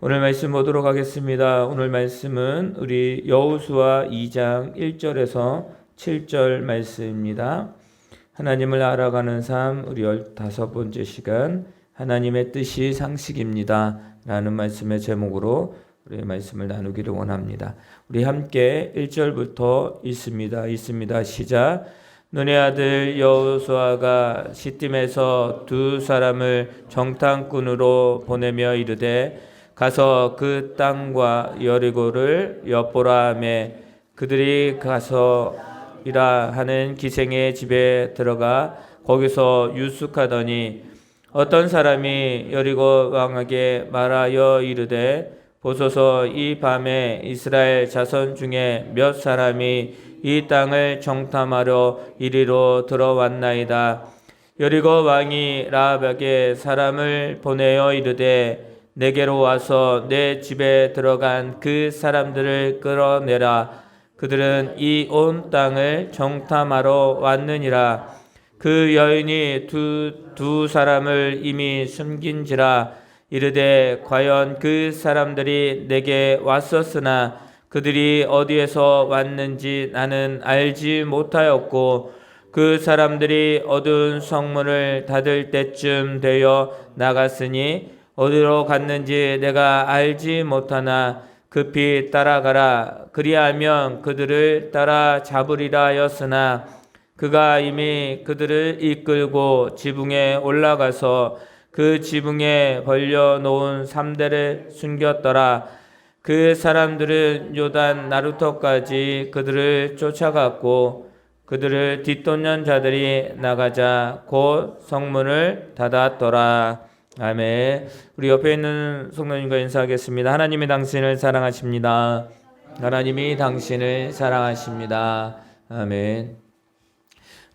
오늘 말씀 보도록 하겠습니다. 오늘 말씀은 우리 여호수아 2장 1절에서 7절 말씀입니다. 하나님을 알아가는 삶, 우리 15번째 시간, 하나님의 뜻이 상식입니다 라는 말씀의 제목으로 우리 말씀을 나누기를 원합니다. 우리 함께 1절부터 있습니다. 시작. 눈의 아들 여호수아가 시딤에서 두 사람을 정탐꾼으로 보내며 이르되 가서 그 땅과 여리고를 엿보라 하매 그들이 가서 이라 하는 기생의 집에 들어가 거기서 유숙하더니 어떤 사람이 여리고 왕에게 말하여 이르되 보소서 이 밤에 이스라엘 자손 중에 몇 사람이 이 땅을 정탐하러 이리로 들어왔나이다. 여리고 왕이 라합에게 사람을 보내어 이르되 내게로 와서 내 집에 들어간 그 사람들을 끌어내라. 그들은 이 온 땅을 정탐하러 왔느니라. 그 여인이 두 사람을 이미 숨긴지라. 이르되 과연 그 사람들이 내게 왔었으나 그들이 어디에서 왔는지 나는 알지 못하였고 그 사람들이 어두운 성문을 닫을 때쯤 되어 나갔으니 어디로 갔는지 내가 알지 못하나 급히 따라가라. 그리하면 그들을 따라 잡으리라 하였으나 그가 이미 그들을 이끌고 지붕에 올라가서 그 지붕에 벌려놓은 3대를 숨겼더라. 그 사람들은 요단 나루터까지 그들을 쫓아갔고 그들을 뒷쫓는 자들이 나가자 곧 성문을 닫았더라. 아멘. 우리 옆에 있는 성도님과 인사하겠습니다. 하나님이 당신을 사랑하십니다. 하나님이 당신을 사랑하십니다. 아멘.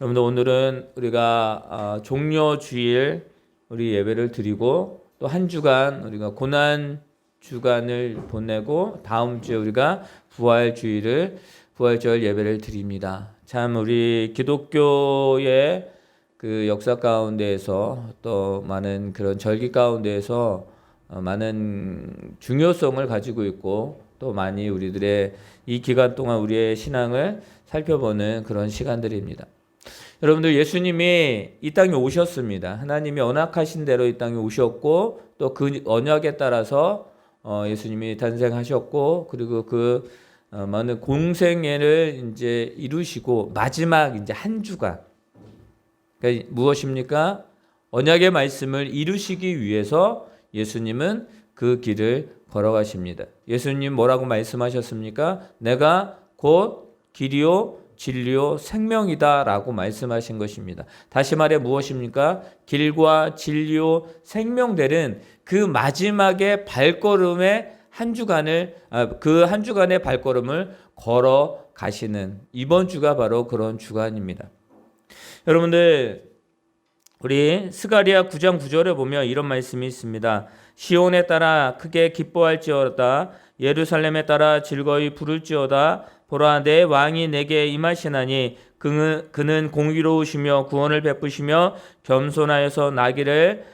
여러분들 오늘은 우리가 종료주일 우리 예배를 드리고 또 한 주간 우리가 고난 주간을 보내고 다음 주에 우리가 부활절 예배를 드립니다. 참 우리 기독교의 그 역사 가운데에서 또 많은 그런 절기 가운데에서 많은 중요성을 가지고 있고 또 많이 우리들의 이 기간 동안 우리의 신앙을 살펴보는 그런 시간들입니다. 여러분들 예수님이 이 땅에 오셨습니다. 하나님이 언약하신 대로 이 땅에 오셨고 또 그 언약에 따라서 예수님이 탄생하셨고 그리고 그 많은 공생애를 이제 이루시고 마지막 이제 한 주간 그러니까 무엇입니까? 언약의 말씀을 이루시기 위해서 예수님은 그 길을 걸어가십니다. 예수님 뭐라고 말씀하셨습니까? 내가 곧 길이요 진리요 생명이다 라고 말씀하신 것입니다. 다시 말해 무엇입니까? 길과 진리요 생명되는 그 마지막의 발걸음의 그 한 주간의 발걸음을 걸어가시는 이번 주가 바로 그런 주간입니다. 여러분들 우리 스가랴 9장 9절에 보면 이런 말씀이 있습니다. 시온에 따라 크게 기뻐할지어다 예루살렘에 따라 즐거이 부를지어다 보라 내 왕이 내게 임하시나니 그는 공의로우시며 구원을 베푸시며 겸손하여서 나귀를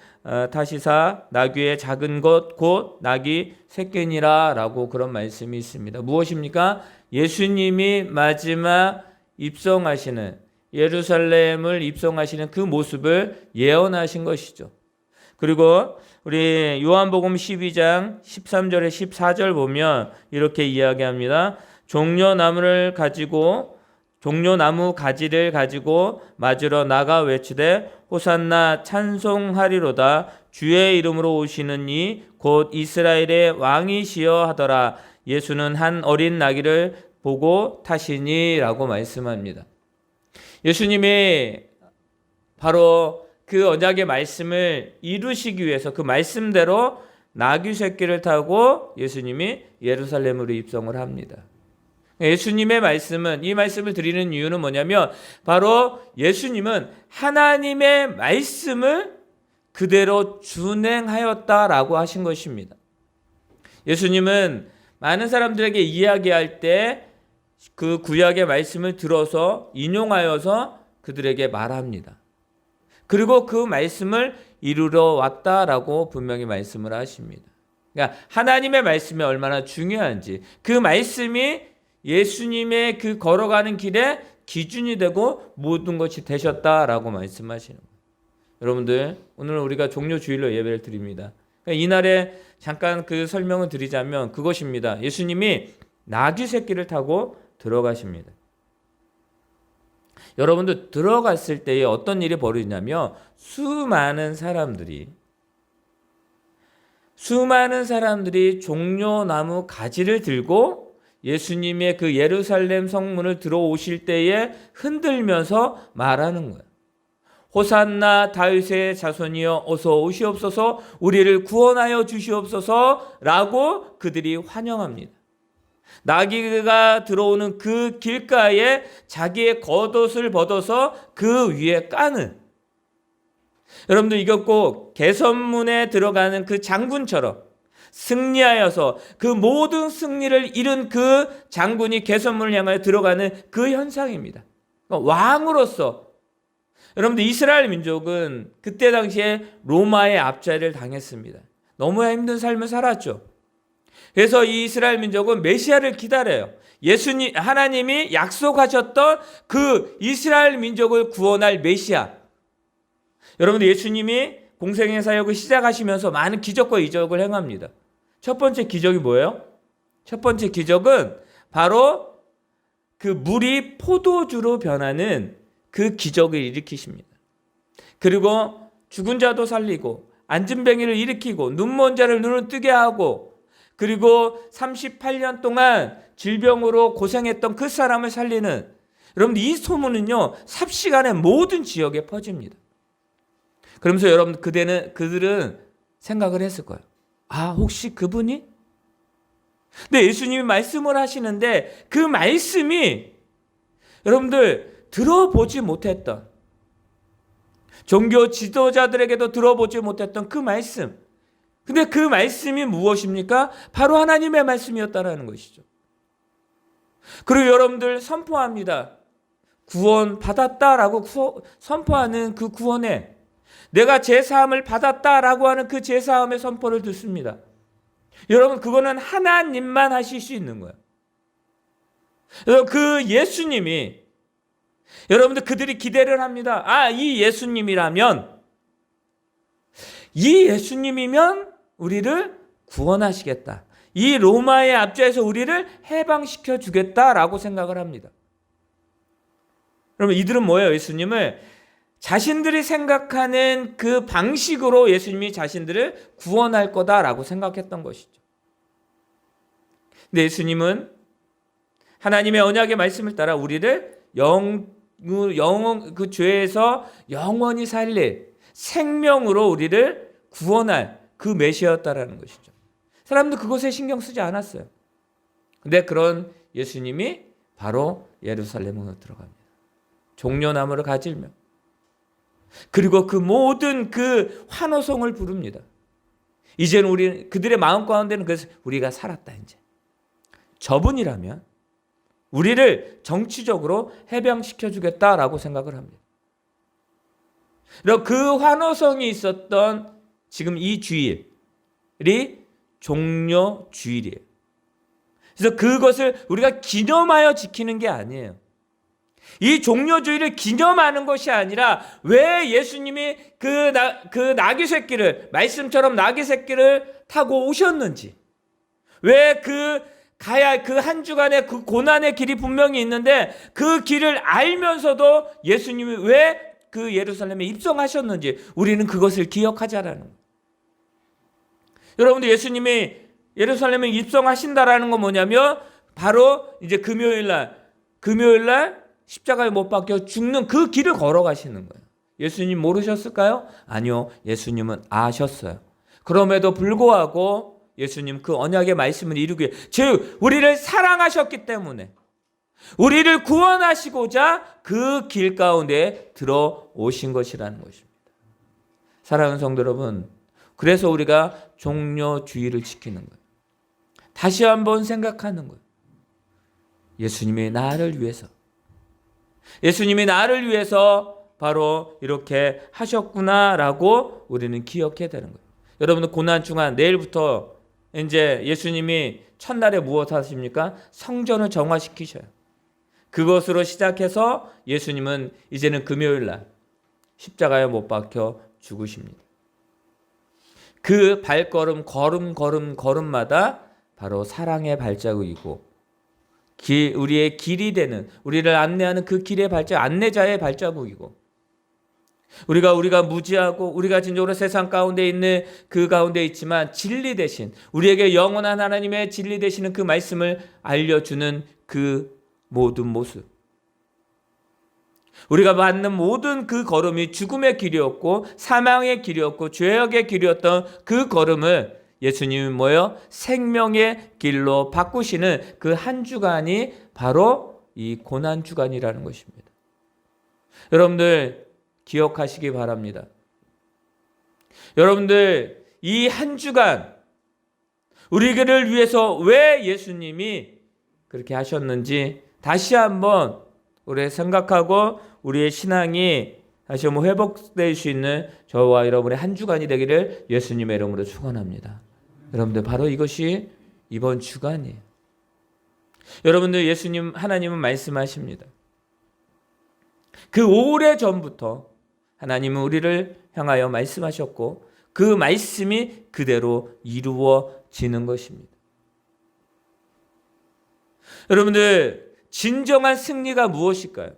타시사 나귀의 작은 것 곧 나귀 새끼니라 라고 그런 말씀이 있습니다. 무엇입니까? 예수님이 마지막 입성하시는 예루살렘을 입성하시는 그 모습을 예언하신 것이죠. 그리고 우리 요한복음 12장 13절에 14절 보면 이렇게 이야기합니다. 종려나무 가지를 가지고 맞으러 나가 외치되 호산나 찬송하리로다 주의 이름으로 오시는 이 곧 이스라엘의 왕이시여 하더라. 예수는 한 어린 나귀를 보고 타시니 라고 말씀합니다. 예수님이 바로 그 언약의 말씀을 이루시기 위해서 그 말씀대로 나귀 새끼를 타고 예수님이 예루살렘으로 입성을 합니다. 예수님의 말씀은 이 말씀을 드리는 이유는 뭐냐면 바로 예수님은 하나님의 말씀을 그대로 준행하였다라고 하신 것입니다. 예수님은 많은 사람들에게 이야기할 때 그 구약의 말씀을 들어서 인용하여서 그들에게 말합니다. 그리고 그 말씀을 이루러 왔다라고 분명히 말씀을 하십니다. 그러니까 하나님의 말씀이 얼마나 중요한지, 그 말씀이 예수님의 그 걸어가는 길에 기준이 되고 모든 것이 되셨다라고 말씀하시는 거예요. 여러분들, 오늘 우리가 종료주일로 예배를 드립니다. 그러니까 이날에 잠깐 그 설명을 드리자면 그것입니다. 예수님이 나귀 새끼를 타고 들어가십니다. 여러분들, 들어갔을 때에 어떤 일이 벌어지냐면 수많은 사람들이 종려나무 가지를 들고 예수님의 그 예루살렘 성문을 들어오실 때에 흔들면서 말하는 거예요. 호산나 다윗의 자손이여 어서 오시옵소서, 우리를 구원하여 주시옵소서 라고 그들이 환영합니다. 나귀가 들어오는 그 길가에 자기의 겉옷을 벗어서 그 위에 까는, 여러분들 이것 꼭 개선문에 들어가는 그 장군처럼 승리하여서 그 모든 승리를 이룬 그 장군이 개선문을 향하여 들어가는 그 현상입니다. 그러니까 왕으로서, 여러분들 이스라엘 민족은 그때 당시에 로마의 압제를 당했습니다. 너무 힘든 삶을 살았죠. 그래서 이 이스라엘 민족은 메시아를 기다려요. 하나님이 약속하셨던 그 이스라엘 민족을 구원할 메시아. 여러분들, 예수님이 공생의 사역을 시작하시면서 많은 기적과 이적을 행합니다. 첫 번째 기적이 뭐예요? 첫 번째 기적은 바로 그 물이 포도주로 변하는 그 기적을 일으키십니다. 그리고 죽은 자도 살리고 앉은뱅이를 일으키고 눈먼 자를 눈을 뜨게 하고, 그리고 38년 동안 질병으로 고생했던 그 사람을 살리는, 여러분들 이 소문은요 삽시간에 모든 지역에 퍼집니다. 그러면서 여러분 그들은 생각을 했을 거예요. 아, 혹시 그분이? 근데 예수님이 말씀을 하시는데 그 말씀이 여러분들 들어보지 못했던, 종교 지도자들에게도 들어보지 못했던 그 말씀. 근데 그 말씀이 무엇입니까? 바로 하나님의 말씀이었다라는 것이죠. 그리고 여러분들 선포합니다. 구원 받았다라고 선포하는 그 구원에, 내가 제사함을 받았다라고 하는 그 제사함의 선포를 듣습니다. 여러분, 그거는 하나님만 하실 수 있는 거예요. 그 예수님이, 여러분들 그들이 기대를 합니다. 아, 이 예수님이면 우리를 구원하시겠다. 이 로마의 압제에서 우리를 해방시켜 주겠다라고 생각을 합니다. 여러분, 이들은 뭐예요? 예수님을 자신들이 생각하는 그 방식으로 예수님이 자신들을 구원할 거다라고 생각했던 것이죠. 근데 예수님은 하나님의 언약의 말씀을 따라 우리를 그 죄에서 영원히 살릴 생명으로 우리를 구원할 그 메시아였다라는 것이죠. 사람들 그것에 신경 쓰지 않았어요. 근데 그런 예수님이 바로 예루살렘으로 들어갑니다. 종려나무를 가지며, 그리고 그 모든 그 환호성을 부릅니다. 이제는 그들의 마음 가운데는 그래서 우리가 살았다. 이제 저분이라면 우리를 정치적으로 해방시켜 주겠다라고 생각을 합니다. 그리고 그 환호성이 있었던 지금 이 주일이 종려주일이에요. 그래서 그것을 우리가 기념하여 지키는 게 아니에요. 이 종려주일을 기념하는 것이 아니라 왜 예수님이 그 나귀 새끼를, 말씀처럼 나귀 새끼를 타고 오셨는지, 왜 가야 그 한 주간의 그 고난의 길이 분명히 있는데 그 길을 알면서도 예수님이 왜 그 예루살렘에 입성하셨는지 우리는 그것을 기억하자라는 거예요. 여러분들, 예수님이 예루살렘에 입성하신다라는 건 뭐냐면 바로 이제 금요일 날 십자가에 못 박혀 죽는 그 길을 걸어가시는 거예요. 예수님 모르셨을까요? 아니요, 예수님은 아셨어요. 그럼에도 불구하고 예수님 그 언약의 말씀을 이루기 위해, 즉 우리를 사랑하셨기 때문에 우리를 구원하시고자 그 길 가운데 들어오신 것이라는 것입니다. 사랑하는 성도 여러분, 그래서 우리가 종려주일을 지키는 거예요. 다시 한번 생각하는 거예요. 예수님이 나를 위해서 바로 이렇게 하셨구나라고 우리는 기억해야 되는 거예요. 여러분들 고난 중간, 내일부터 이제 예수님이 첫날에 무엇 하십니까? 성전을 정화시키셔요. 그것으로 시작해서 예수님은 이제는 금요일 날 십자가에 못 박혀 죽으십니다. 그 발걸음 걸음마다 바로 사랑의 발자국이고 우리의 길이 되는, 우리를 안내하는 그 길의 발자국, 안내자의 발자국이고, 우리가 무지하고 우리가 진정으로 세상 가운데 있는 그 가운데 있지만 진리 대신 우리에게 영원한 하나님의 진리 되시는 그 말씀을 알려주는 그 모든 모습, 우리가 받는 모든 그 걸음이 죽음의 길이었고 사망의 길이었고 죄악의 길이었던 그 걸음을 예수님이 뭐예요? 생명의 길로 바꾸시는 그 한 주간이 바로 이 고난 주간이라는 것입니다. 여러분들 기억하시기 바랍니다. 여러분들 이 한 주간 우리를 위해서 왜 예수님이 그렇게 하셨는지 다시 한번 우리 생각하고 우리의 신앙이 다시 한번 회복될 수 있는 저와 여러분의 한 주간이 되기를 예수님의 이름으로 축원합니다. 여러분들 바로 이것이 이번 주간이에요. 여러분들 하나님은 말씀하십니다. 그 오래 전부터 하나님은 우리를 향하여 말씀하셨고 그 말씀이 그대로 이루어지는 것입니다. 여러분들 진정한 승리가 무엇일까요?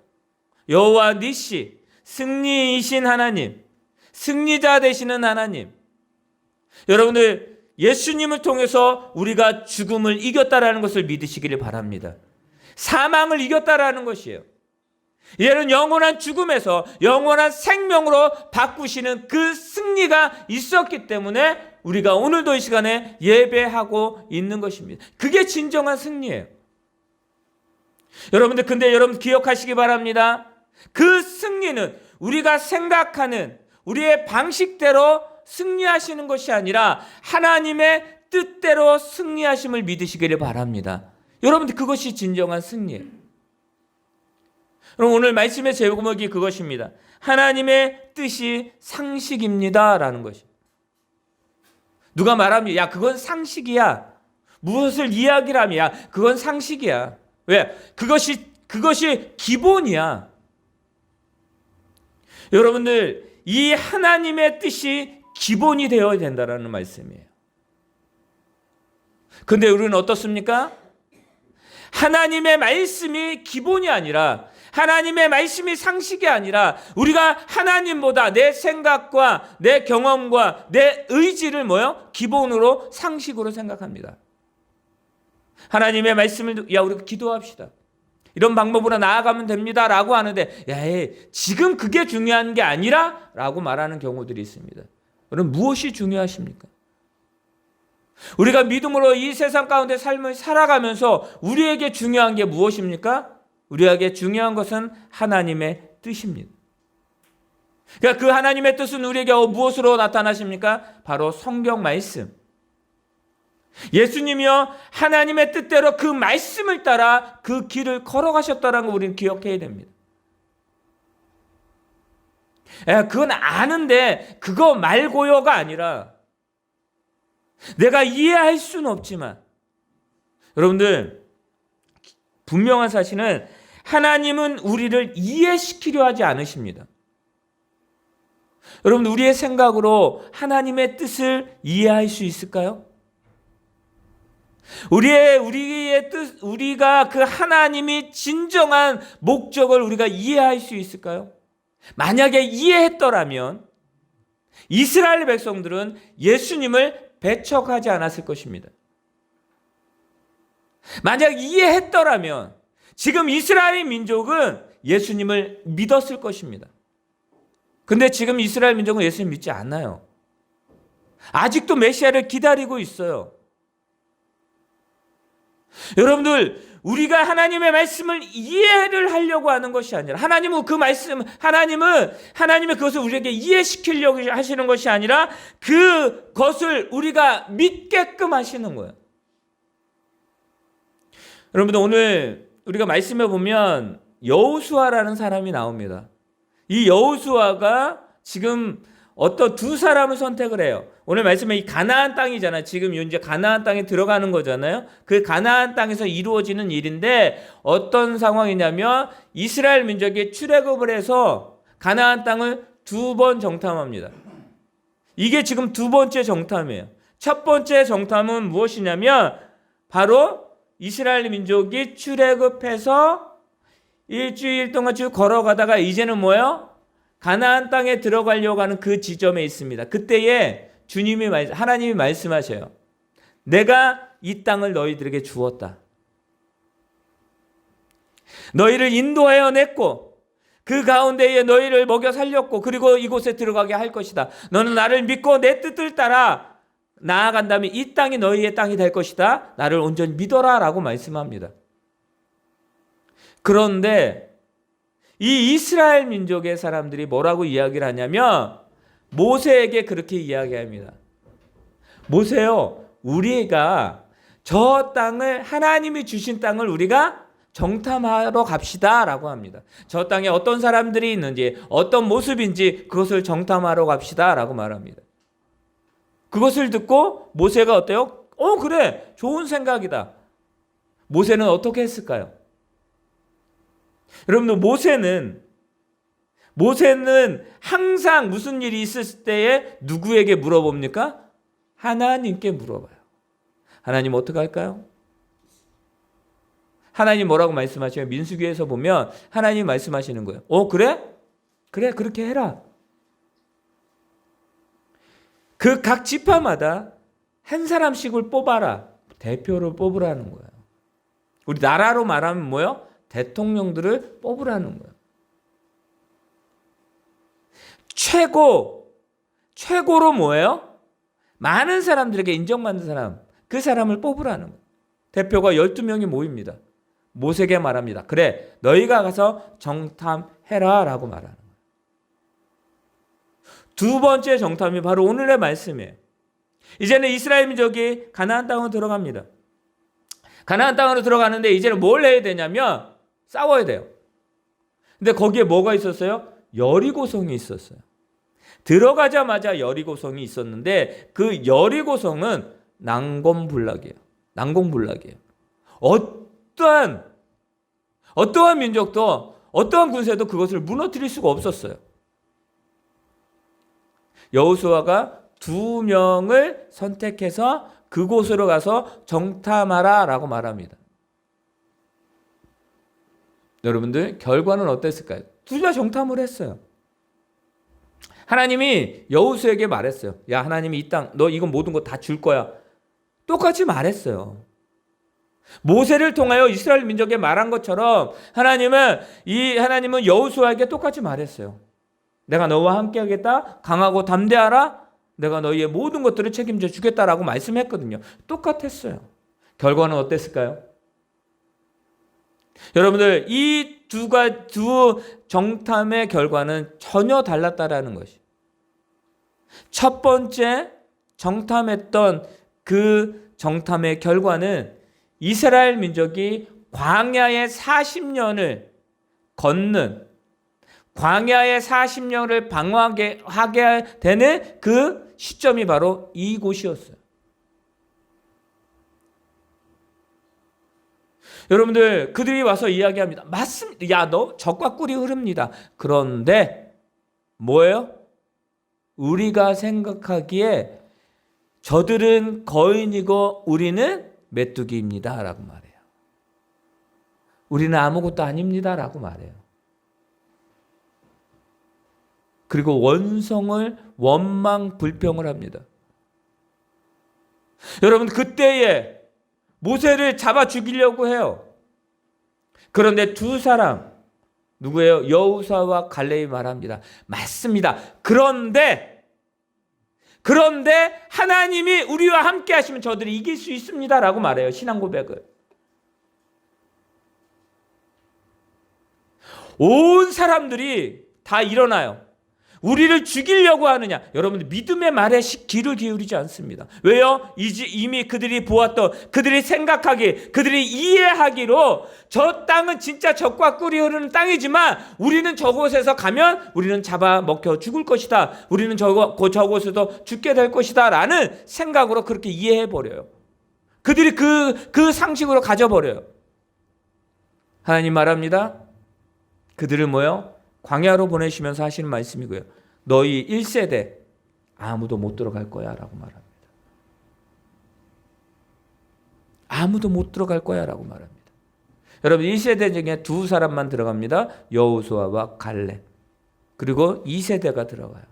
여호와 니시, 승리이신 하나님, 승리자 되시는 하나님. 여러분들 예수님을 통해서 우리가 죽음을 이겼다라는 것을 믿으시기를 바랍니다. 사망을 이겼다라는 것이에요. 이제는 영원한 죽음에서 영원한 생명으로 바꾸시는 그 승리가 있었기 때문에 우리가 오늘도 이 시간에 예배하고 있는 것입니다. 그게 진정한 승리예요. 여러분들 근데 여러분 기억하시기 바랍니다. 그 승리는 우리가 생각하는 우리의 방식대로 승리하시는 것이 아니라 하나님의 뜻대로 승리하심을 믿으시기를 바랍니다. 여러분들 그것이 진정한 승리예요. 그럼 오늘 말씀의 제목이 그것입니다. 하나님의 뜻이 상식입니다 라는 것이. 누가 말하면 야 그건 상식이야. 무엇을 이야기를 하면 야 그건 상식이야. 왜? 그것이 기본이야. 여러분들 이 하나님의 뜻이 기본이 되어야 된다라는 말씀이에요. 근데 우리는 어떻습니까? 하나님의 말씀이 기본이 아니라 하나님의 말씀이 상식이 아니라 우리가 하나님보다 내 생각과 내 경험과 내 의지를 기본으로 상식으로 생각합니다. 하나님의 말씀을 우리가 기도합시다. 이런 방법으로 나아가면 됩니다 라고 하는데 지금 그게 중요한 게 아니라 라고 말하는 경우들이 있습니다. 여러분 무엇이 중요하십니까? 우리가 믿음으로 이 세상 가운데 삶을 살아가면서 우리에게 중요한 게 무엇입니까? 우리에게 중요한 것은 하나님의 뜻입니다. 그러니까 그 하나님의 뜻은 우리에게 무엇으로 나타나십니까? 바로 성경 말씀. 예수님이요 하나님의 뜻대로 그 말씀을 따라 그 길을 걸어가셨다는 걸 우리는 기억해야 됩니다. 그건 아는데 그거 말고요가 아니라 내가 이해할 수는 없지만 여러분들 분명한 사실은 하나님은 우리를 이해시키려 하지 않으십니다. 여러분 우리의 생각으로 하나님의 뜻을 이해할 수 있을까요? 우리의 뜻, 우리가 그 하나님이 진정한 목적을 우리가 이해할 수 있을까요? 만약에 이해했더라면 이스라엘 백성들은 예수님을 배척하지 않았을 것입니다. 만약 이해했더라면 지금 이스라엘 민족은 예수님을 믿었을 것입니다. 근데 지금 이스라엘 민족은 예수님 믿지 않아요. 아직도 메시아를 기다리고 있어요. 여러분들 우리가 하나님의 말씀을 이해를 하려고 하는 것이 아니라 하나님은 하나님의 그것을 우리에게 이해시키려고 하시는 것이 아니라 그것을 우리가 믿게끔 하시는 거예요. 여러분들 오늘 우리가 말씀해 보면 여호수아라는 사람이 나옵니다. 이 여호수아가 지금 어떤 두 사람을 선택을 해요. 오늘 말씀은 이 가나안 땅이잖아요. 지금 이제 가나안 땅에 들어가는 거잖아요. 그 가나안 땅에서 이루어지는 일인데 어떤 상황이냐면 이스라엘 민족이 출애굽을 해서 가나안 땅을 두 번 정탐합니다. 이게 지금 두 번째 정탐이에요. 첫 번째 정탐은 무엇이냐면 바로 이스라엘 민족이 출애굽해서 일주일 동안 쭉 걸어가다가 이제는 뭐예요? 가나안 땅에 들어가려고 하는 그 지점에 있습니다. 그때에 하나님이 말씀하셔요. 내가 이 땅을 너희들에게 주었다. 너희를 인도하여 냈고 그 가운데에 너희를 먹여 살렸고 그리고 이곳에 들어가게 할 것이다. 너는 나를 믿고 내 뜻을 따라 나아간다면 이 땅이 너희의 땅이 될 것이다. 나를 온전히 믿어라 라고 말씀합니다. 그런데 이 이스라엘 민족의 사람들이 뭐라고 이야기를 하냐면 모세에게 그렇게 이야기합니다. 모세요, 우리가 저 땅을 하나님이 주신 땅을 우리가 정탐하러 갑시다 라고 합니다. 저 땅에 어떤 사람들이 있는지 어떤 모습인지 그것을 정탐하러 갑시다 라고 말합니다. 그것을 듣고 모세가 어때요? 그래, 좋은 생각이다. 모세는 어떻게 했을까요? 여러분들 모세는 항상 무슨 일이 있을 때에 누구에게 물어봅니까? 하나님께 물어봐요. 하나님 어떻게 할까요? 하나님 뭐라고 말씀하셔요? 민수기에서 보면 하나님 말씀하시는 거예요. 그래? 그래, 그렇게 해라. 그 각 지파마다 한 사람씩을 뽑아라. 대표를 뽑으라는 거예요. 우리 나라로 말하면 뭐예요? 대통령들을 뽑으라는 거예요. 최고로 뭐예요? 많은 사람들에게 인정받는 사람, 그 사람을 뽑으라는 거예요. 대표가 12명이 모입니다. 모세에게 말합니다. 그래, 너희가 가서 정탐해라 라고 말하는 거예요. 두 번째 정탐이 바로 오늘의 말씀이에요. 이제는 이스라엘 민족이 가나안 땅으로 들어갑니다. 가나안 땅으로 들어가는데 이제는 뭘 해야 되냐면 싸워야 돼요. 근데 거기에 뭐가 있었어요? 여리고성이 있었어요. 들어가자마자 여리고성이 있었는데 그 여리고성은 난공불락이에요. 어떠한 민족도 어떠한 군세도 그것을 무너뜨릴 수가 없었어요. 여호수아가 2명을 선택해서 그곳으로 가서 정탐하라 라고 말합니다. 여러분들 결과는 어땠을까요? 둘 다 정탐을 했어요. 하나님이 여호수아에게 말했어요. 야, 하나님이 이 땅 너 이거 모든 거 다 줄 거야. 똑같이 말했어요. 모세를 통하여 이스라엘 민족에 말한 것처럼 하나님은 여호수아에게 똑같이 말했어요. 내가 너와 함께 하겠다. 강하고 담대하라. 내가 너희의 모든 것들을 책임져 주겠다라고 말씀했거든요. 똑같았어요. 결과는 어땠을까요? 여러분들 이 두 정탐의 결과는 전혀 달랐다라는 것이. 첫 번째 정탐했던 그 정탐의 결과는 이스라엘 민족이 광야의 40년을 걷는 광야의 40년을 방황하게 되는 그 시점이 바로 이곳이었어요. 여러분들 그들이 와서 이야기합니다. 맞습니다. 야, 너 적과 꿀이 흐릅니다. 그런데 뭐예요? 우리가 생각하기에 저들은 거인이고 우리는 메뚜기입니다 라고 말해요. 우리는 아무것도 아닙니다 라고 말해요. 그리고 원성을 원망 불평을 합니다. 여러분 그때에 모세를 잡아 죽이려고 해요. 그런데 두 사람 누구예요? 여호수아와 갈렙이 말합니다. 맞습니다. 그런데 하나님이 우리와 함께 하시면 저들이 이길 수 있습니다 라고 말해요. 신앙 고백을. 온 사람들이 다 일어나요. 우리를 죽이려고 하느냐? 여러분들 믿음의 말에 귀를 기울이지 않습니다. 왜요? 이미 그들이 보았던, 그들이 생각하기, 그들이 이해하기로 저 땅은 진짜 젖과 꿀이 흐르는 땅이지만 우리는 저곳에서 가면 우리는 잡아먹혀 죽을 것이다. 우리는 저곳에서 죽게 될 것이다 라는 생각으로 그렇게 이해해버려요. 그들이 그 상식으로 가져버려요. 하나님 말합니다. 그들을 뭐요? 광야로 보내시면서 하시는 말씀이고요. 너희 1세대 아무도 못 들어갈 거야 라고 말합니다. 아무도 못 들어갈 거야 라고 말합니다. 여러분 1세대 중에 두 사람만 들어갑니다. 여호수아와 갈렙. 그리고 2세대가 들어가요.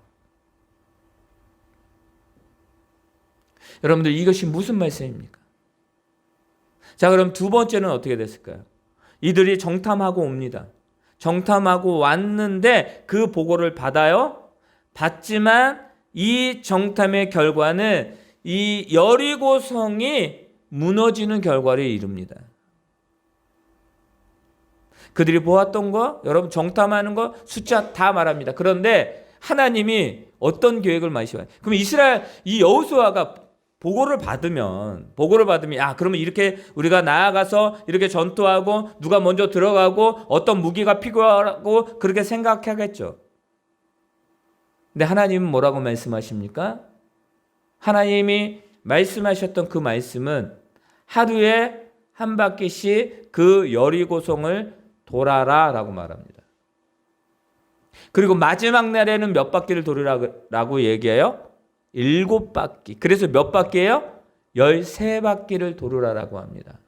여러분들 이것이 무슨 말씀입니까? 자, 그럼 두 번째는 어떻게 됐을까요? 이들이 정탐하고 옵니다. 정탐하고 왔는데 그 보고를 받아요. 받지만 이 정탐의 결과는 이 여리고성이 무너지는 결과를 이룹니다. 그들이 보았던 거, 여러분 정탐하는 거 숫자 다 말합니다. 그런데 하나님이 어떤 계획을 마시와요? 그럼 이스라엘 이 여호수아가 보고를 받으면 그러면 이렇게 우리가 나아가서 이렇게 전투하고 누가 먼저 들어가고 어떤 무기가 필요하고 그렇게 생각하겠죠. 근데 하나님은 뭐라고 말씀하십니까? 하나님이 말씀하셨던 그 말씀은 하루에 한 바퀴씩 그 여리고성을 돌아라 라고 말합니다. 그리고 마지막 날에는 몇 바퀴를 돌으라고 얘기해요? 7바퀴. 그래서 몇 바퀴예요? 13바퀴를 돌으라라고 합니다.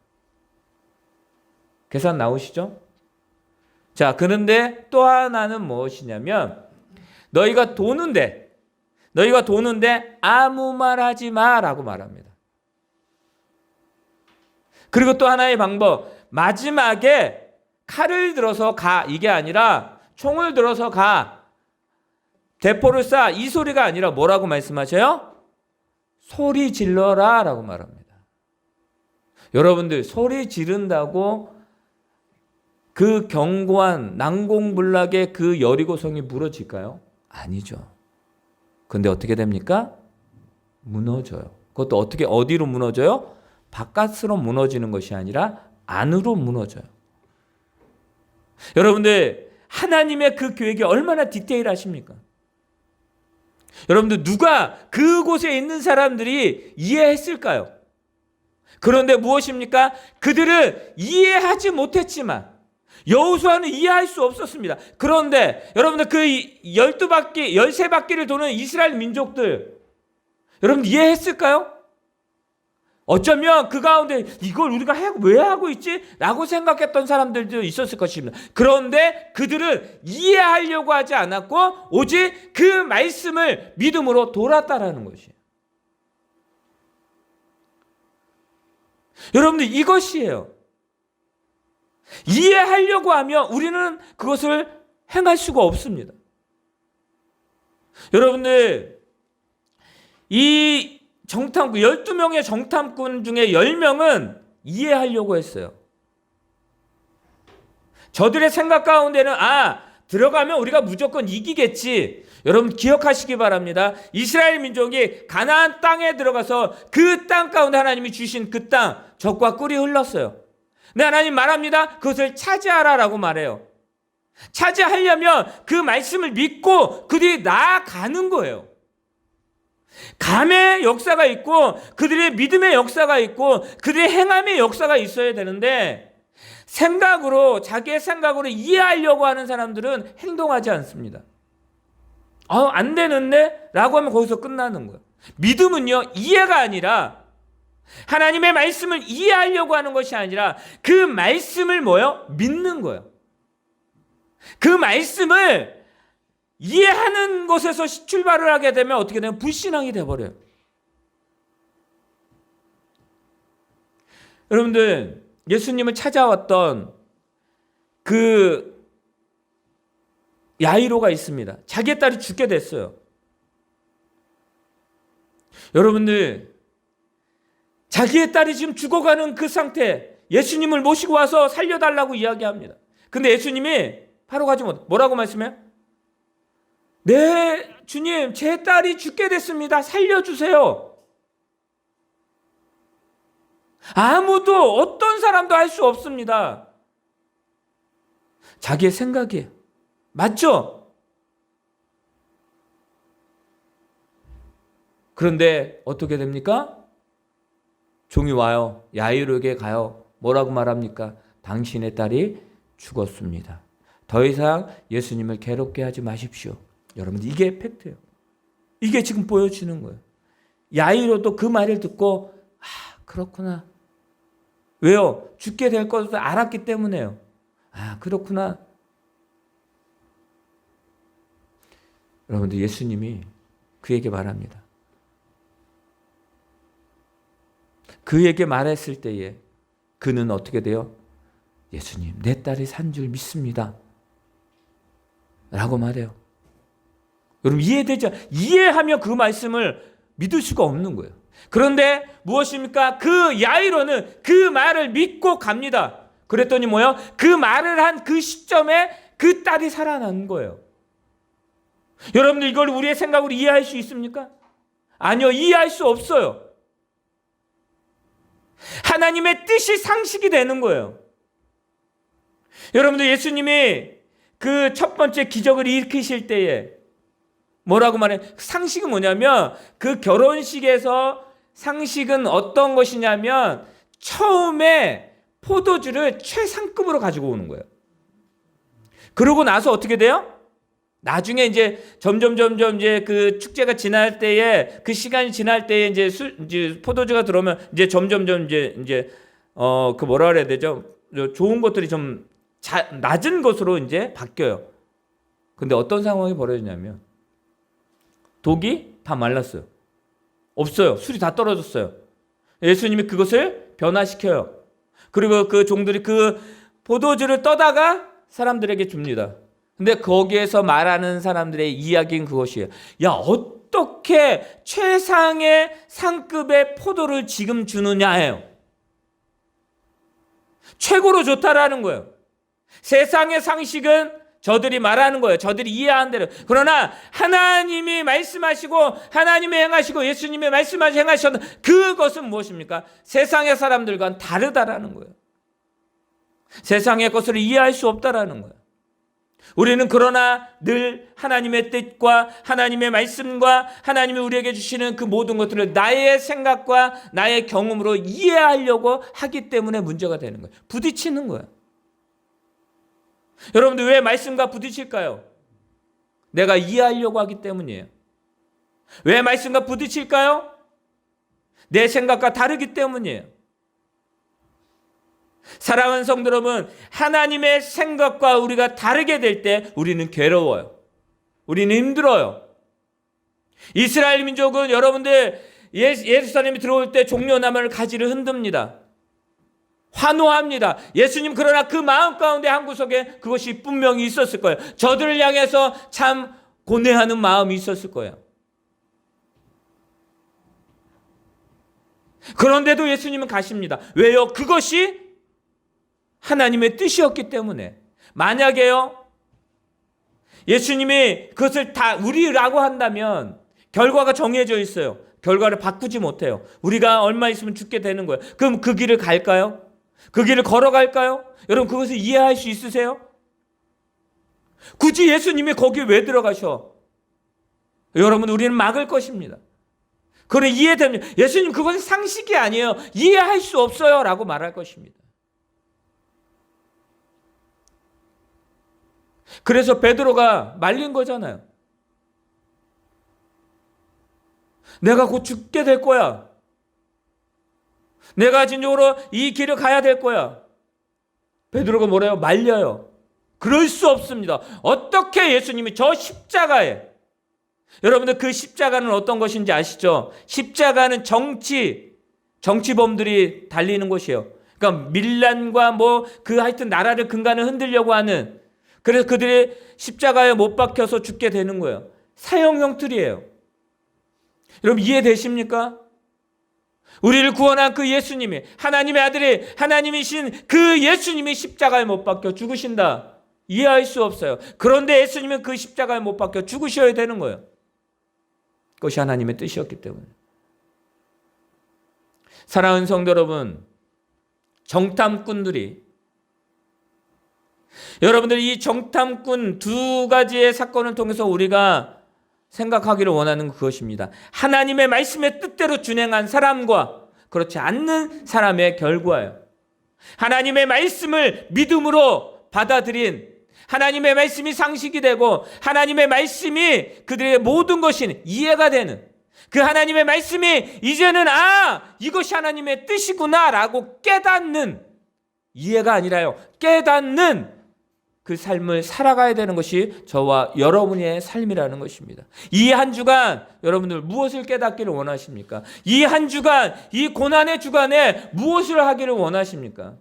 계산 나오시죠? 자, 그런데 또 하나는 무엇이냐면 너희가 도는데 아무 말 하지 마라고 말합니다. 그리고 또 하나의 방법, 마지막에 칼을 들어서 가, 이게 아니라 총을 들어서 가, 대포를 쏴, 이 소리가 아니라 뭐라고 말씀하셔요? 소리 질러라 라고 말합니다. 여러분들 소리 지른다고 그 견고한 난공불락의 그 여리고성이 무너질까요? 아니죠. 근데 어떻게 됩니까? 무너져요. 그것도 어디로 무너져요? 바깥으로 무너지는 것이 아니라 안으로 무너져요. 여러분들 하나님의 그 계획이 얼마나 디테일하십니까? 여러분들 누가 그곳에 있는 사람들이 이해했을까요? 그런데 무엇입니까? 그들은 이해하지 못했지만 여호수아는 이해할 수 없었습니다. 그런데 여러분들 그 12바퀴, 13바퀴를 도는 이스라엘 민족들 여러분 이해했을까요? 어쩌면 그 가운데 이걸 우리가 왜 하고 있지? 라고 생각했던 사람들도 있었을 것입니다. 그런데 그들은 이해하려고 하지 않았고 오직 그 말씀을 믿음으로 돌았다라는 것이에요. 여러분들 이것이에요. 이해하려고 하면 우리는 그것을 행할 수가 없습니다. 여러분들 이 12명의 정탐꾼 중에 10명은 이해하려고 했어요. 저들의 생각 가운데는 들어가면 우리가 무조건 이기겠지. 여러분 기억하시기 바랍니다. 이스라엘 민족이 가나안 땅에 들어가서 그 땅 가운데 하나님이 주신 그 땅 젖과 꿀이 흘렀어요. 근데 하나님 말합니다. 그것을 차지하라라고 말해요. 차지하려면 그 말씀을 믿고 그들이 나아가는 거예요. 감의 역사가 있고 그들의 믿음의 역사가 있고 그들의 행함의 역사가 있어야 되는데 자기의 생각으로 이해하려고 하는 사람들은 행동하지 않습니다. 안 되는데? 라고 하면 거기서 끝나는 거예요. 믿음은요, 이해가 아니라 하나님의 말씀을 이해하려고 하는 것이 아니라 그 말씀을 믿는 거예요. 그 말씀을 이해하는 것에서 출발을 하게 되면 어떻게 되면 불신앙이 돼버려요. 여러분들 예수님을 찾아왔던 그 야이로가 있습니다. 자기의 딸이 죽게 됐어요. 여러분들 자기의 딸이 지금 죽어가는 그 상태, 예수님을 모시고 와서 살려달라고 이야기합니다. 근데 예수님이 바로 가지 못. 뭐라고 말씀해요? 네, 주님, 제 딸이 죽게 됐습니다. 살려주세요. 아무도, 어떤 사람도 할 수 없습니다. 자기의 생각이에요. 맞죠? 그런데 어떻게 됩니까? 종이 와요. 야이로에게 가요. 뭐라고 말합니까? 당신의 딸이 죽었습니다. 더 이상 예수님을 괴롭게 하지 마십시오. 여러분, 이게 팩트예요. 이게 지금 보여지는 거예요. 야이로도 그 말을 듣고 그렇구나. 왜요? 죽게 될 것을 알았기 때문에요. 그렇구나. 여러분들, 예수님이 그에게 말합니다. 그에게 말했을 때에 그는 어떻게 돼요? 예수님, 내 딸이 산 줄 믿습니다. 라고 말해요. 여러분, 이해되죠? 이해하면 그 말씀을 믿을 수가 없는 거예요. 그런데 무엇입니까? 그 야이로는 그 말을 믿고 갑니다. 그랬더니 뭐예요? 그 말을 한 그 시점에 그 딸이 살아난 거예요. 여러분들, 이걸 우리의 생각으로 이해할 수 있습니까? 아니요, 이해할 수 없어요. 하나님의 뜻이 상식이 되는 거예요. 여러분들, 예수님이 그 첫 번째 기적을 일으키실 때에 뭐라고 말해요? 상식은 뭐냐면, 그 결혼식에서 상식은 어떤 것이냐면 처음에 포도주를 최상급으로 가지고 오는 거예요. 그러고 나서 어떻게 돼요? 나중에 이제 점점 이제 그 축제가 지날 때에, 그 시간이 지날 때에 이제 포도주가 들어오면 이제 점점 이제 그 뭐라 그래야 되죠? 좋은 것들이 좀 낮은 것으로 이제 바뀌어요. 근데 어떤 상황이 벌어지냐면 독이 다 말랐어요. 없어요. 술이 다 떨어졌어요. 예수님이 그것을 변화시켜요. 그리고 그 종들이 그 포도주를 떠다가 사람들에게 줍니다. 근데 거기에서 말하는 사람들의 이야기는 그것이에요. 야, 어떻게 최상의 상급의 포도를 지금 주느냐 해요. 최고로 좋다라는 거예요. 세상의 상식은 저들이 말하는 거예요. 저들이 이해하는 대로. 그러나 하나님이 말씀하시고 하나님이 행하시고 예수님이 말씀하시고 행하셨는 그것은 무엇입니까? 세상의 사람들과는 다르다라는 거예요. 세상의 것을 이해할 수 없다라는 거예요. 우리는 그러나 늘 하나님의 뜻과 하나님의 말씀과 하나님이 우리에게 주시는 그 모든 것들을 나의 생각과 나의 경험으로 이해하려고 하기 때문에 문제가 되는 거예요. 부딪히는 거예요. 여러분들, 왜 말씀과 부딪힐까요? 내가 이해하려고 하기 때문이에요. 왜 말씀과 부딪힐까요? 내 생각과 다르기 때문이에요. 사랑하는 성도 여러분, 하나님의 생각과 우리가 다르게 될 때 우리는 괴로워요. 우리는 힘들어요. 이스라엘 민족은 여러분들 예루살렘에 들어올 때 종려나무를 가지를 흔듭니다. 환호합니다. 예수님, 그러나 그 마음 가운데 한 구석에 그것이 분명히 있었을 거예요. 저들을 향해서 참 고뇌하는 마음이 있었을 거예요. 그런데도 예수님은 가십니다. 왜요? 그것이 하나님의 뜻이었기 때문에. 만약에요, 예수님이 그것을 다 우리라고 한다면 결과가 정해져 있어요. 결과를 바꾸지 못해요. 우리가 얼마 있으면 죽게 되는 거예요. 그럼 그 길을 갈까요? 그 길을 걸어갈까요? 여러분, 그것을 이해할 수 있으세요? 굳이 예수님이 거기 왜 들어가셔? 여러분, 우리는 막을 것입니다. 그건 이해됩니다. 예수님, 그건 상식이 아니에요. 이해할 수 없어요. 라고 말할 것입니다. 그래서 베드로가 말린 거잖아요. 내가 곧 죽게 될 거야. 내가 진정으로 이 길을 가야 될 거야. 베드로가 뭐래요? 말려요. 그럴 수 없습니다. 어떻게 예수님이 저 십자가에, 여러분들 그 십자가는 어떤 것인지 아시죠? 십자가는 정치범들이 달리는 곳이에요. 그러니까 밀란과 그 하여튼 나라를 근간을 흔들려고 하는, 그래서 그들이 십자가에 못 박혀서 죽게 되는 거예요. 사형형 틀이에요. 여러분, 이해되십니까? 우리를 구원한 그 예수님이, 하나님의 아들이, 하나님이신 그 예수님이 십자가에 못 박혀 죽으신다. 이해할 수 없어요. 그런데 예수님은 그 십자가에 못 박혀 죽으셔야 되는 거예요. 그것이 하나님의 뜻이었기 때문에. 사랑하는 성도 여러분, 정탐꾼들이, 여러분들 이 정탐꾼 두 가지의 사건을 통해서 우리가 생각하기를 원하는 그것입니다. 하나님의 말씀의 뜻대로 준행한 사람과 그렇지 않는 사람의 결과예요. 하나님의 말씀을 믿음으로 받아들인, 하나님의 말씀이 상식이 되고 하나님의 말씀이 그들의 모든 것이 이해가 되는, 그 하나님의 말씀이 이제는 이것이 하나님의 뜻이구나 라고 깨닫는, 이해가 아니라요, 깨닫는 그 삶을 살아가야 되는 것이 저와 여러분의 삶이라는 것입니다. 이 한 주간 여러분들 무엇을 깨닫기를 원하십니까? 이 한 주간, 이 고난의 주간에 무엇을 하기를 원하십니까?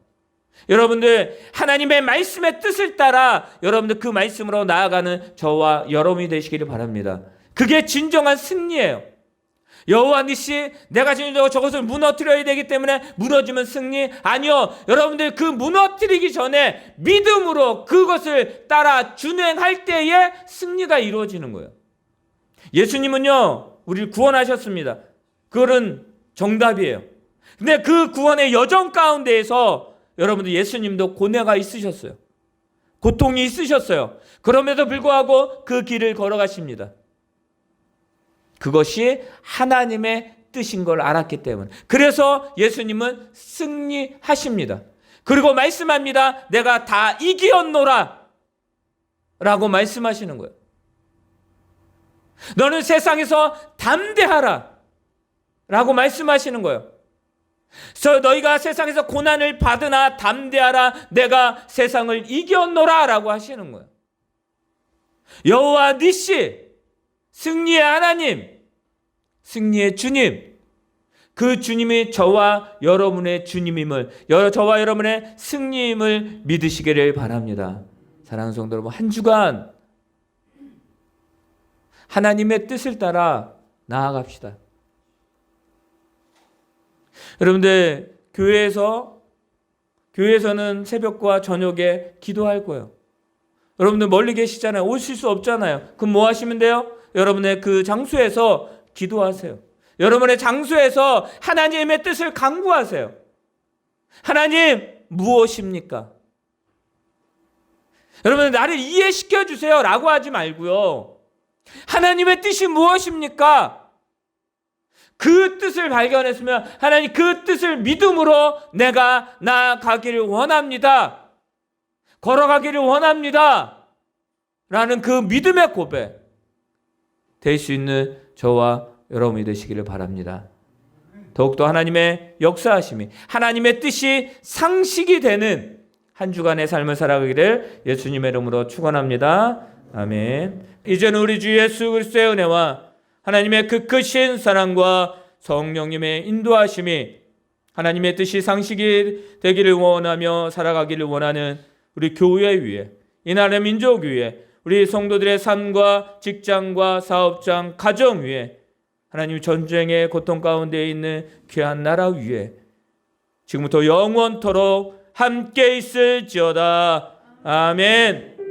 여러분들 하나님의 말씀의 뜻을 따라 여러분들 그 말씀으로 나아가는 저와 여러분이 되시기를 바랍니다. 그게 진정한 승리예요. 여호와 니시, 내가 지금 저것을 무너뜨려야 되기 때문에 무너지면 승리? 아니요. 여러분들 그 무너뜨리기 전에 믿음으로 그것을 따라 준행할 때에 승리가 이루어지는 거예요. 예수님은요, 우리를 구원하셨습니다. 그거는 정답이에요. 근데 그 구원의 여정 가운데에서 여러분들 예수님도 고뇌가 있으셨어요. 고통이 있으셨어요. 그럼에도 불구하고 그 길을 걸어가십니다. 그것이 하나님의 뜻인 걸 알았기 때문에. 그래서 예수님은 승리하십니다. 그리고 말씀합니다. 내가 다 이기었노라 라고 말씀하시는 거예요. 너는 세상에서 담대하라 라고 말씀하시는 거예요. 그래서 너희가 세상에서 고난을 받으나 담대하라, 내가 세상을 이겼노라 라고 하시는 거예요. 여호와 니시, 승리의 하나님, 승리의 주님, 그 주님이 저와 여러분의 주님임을, 저와 여러분의 승리임을 믿으시기를 바랍니다. 사랑하는 성도 여러분, 한 주간 하나님의 뜻을 따라 나아갑시다. 여러분들 교회에서는 새벽과 저녁에 기도할 거예요. 여러분들 멀리 계시잖아요. 오실 수 없잖아요. 그럼 뭐 하시면 돼요? 여러분의 그 장소에서 기도하세요. 여러분의 장소에서 하나님의 뜻을 간구하세요. 하나님, 무엇입니까? 여러분, 나를 이해시켜 주세요 라고 하지 말고요. 하나님의 뜻이 무엇입니까? 그 뜻을 발견했으면 하나님, 그 뜻을 믿음으로 내가 나아가기를 원합니다. 걸어가기를 원합니다. 라는 그 믿음의 고백 될 수 있는 저와 여러분이 되시기를 바랍니다. 더욱더 하나님의 역사하심이, 하나님의 뜻이 상식이 되는 한 주간의 삶을 살아가기를 예수님의 이름으로 축원합니다. 아멘. 이제는 우리 주 예수 그리스도의 은혜와 하나님의 그 크신 사랑과 성령님의 인도하심이, 하나님의 뜻이 상식이 되기를 원하며 살아가기를 원하는 우리 교회 위에, 이 나라의 민족 위에, 우리 성도들의 삶과 직장과 사업장, 가정 위에, 하나님 전쟁의 고통 가운데 있는 귀한 나라 위에 지금부터 영원토록 함께 있을지어다. 아멘.